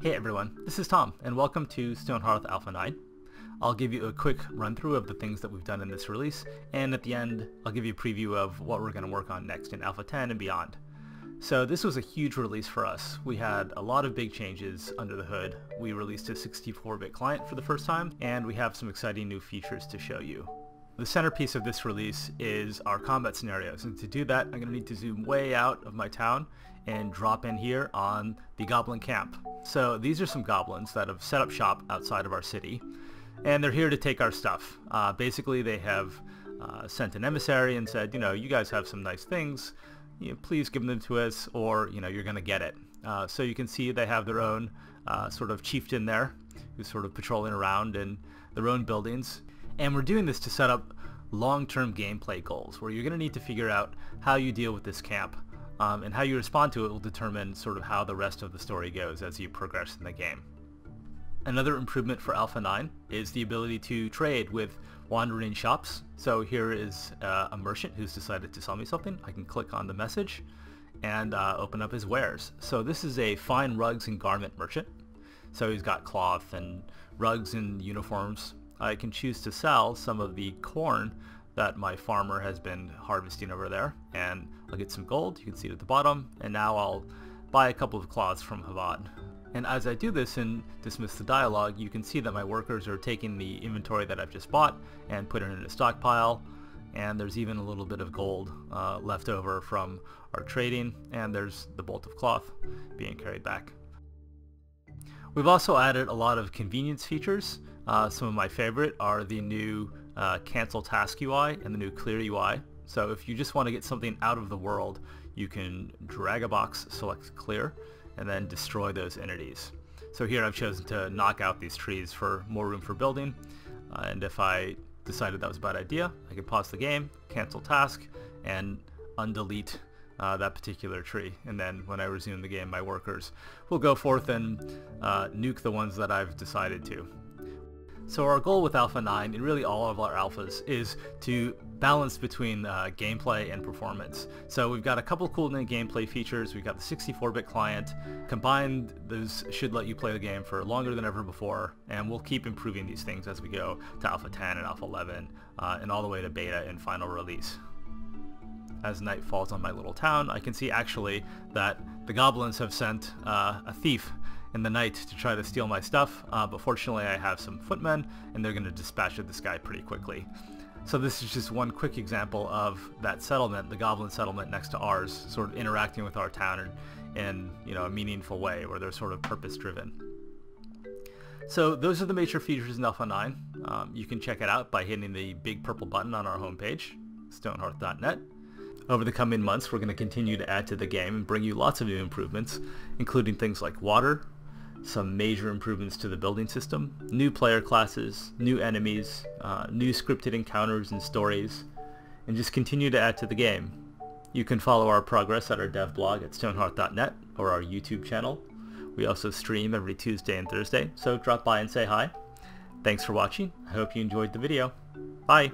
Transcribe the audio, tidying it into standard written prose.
Hey everyone, this is Tom, and welcome to Stonehearth Alpha 9. I'll give you a quick run-through of the things that we've done in this release, and at the end, I'll give you a preview of what we're going to work on next in Alpha 10 and beyond. So this was a huge release for us. We had a lot of big changes under the hood. We released a 64-bit client for the first time, and we have some exciting new features to show you. The centerpiece of this release is our combat scenarios, and to do that I'm going to need to zoom way out of my town and drop in here on the goblin camp. So these are some goblins that have set up shop outside of our city, and they're here to take our stuff. Basically they have sent an emissary and said, you guys have some nice things, please give them to us, or you're going to get it. So you can see they have their own sort of chieftain there who's sort of patrolling around in their own buildings. And we're doing this to set up long-term gameplay goals where you're going to need to figure out how you deal with this camp, and how you respond to it will determine sort of how the rest of the story goes as you progress in the game. Another improvement for Alpha 9 is the ability to trade with wandering shops. So here is a merchant who's decided to sell me something. I can click on the message and open up his wares. So this is a fine rugs and garment merchant. So he's got cloth and rugs and uniforms. I can choose to sell some of the corn that my farmer has been harvesting over there, and I'll get some gold. You can see it at the bottom, and now I'll buy a couple of cloths from Havad. And as I do this and dismiss the dialogue, you can see that my workers are taking the inventory that I've just bought and put it in a stockpile, and there's even a little bit of gold left over from our trading, and there's the bolt of cloth being carried back. We've also added a lot of convenience features. Some of my favorite are the new cancel task UI and the new clear UI. So if you just want to get something out of the world, you can drag a box, select clear, and then destroy those entities. So here I've chosen to knock out these trees for more room for building, and if I decided that was a bad idea, I could pause the game, cancel task, and undelete that particular tree, and then when I resume the game, my workers will go forth and nuke the ones that I've decided to. So our goal with Alpha 9, and really all of our alphas, is to balance between gameplay and performance. So we've got a couple cool new gameplay features. We've got the 64-bit client. Combined, those should let you play the game for longer than ever before, and we'll keep improving these things as we go to Alpha 10 and Alpha 11, and all the way to beta and final release. As night falls on my little town, I can see actually that the goblins have sent a thief in the night to try to steal my stuff, but fortunately I have some footmen and they're going to dispatch this guy pretty quickly. So this is just one quick example of that settlement, the goblin settlement next to ours, sort of interacting with our town in a meaningful way where they're sort of purpose driven. So those are the major features in Alpha 9. You can check it out by hitting the big purple button on our homepage, stonehearth.net. Over the coming months, we're going to continue to add to the game and bring you lots of new improvements, including things like water, some major improvements to the building system, new player classes, new enemies, new scripted encounters and stories, and just continue to add to the game. You can follow our progress at our dev blog at stonehearth.net or our YouTube channel. We also stream every Tuesday and Thursday, so drop by and say hi. Thanks for watching. I hope you enjoyed the video. Bye!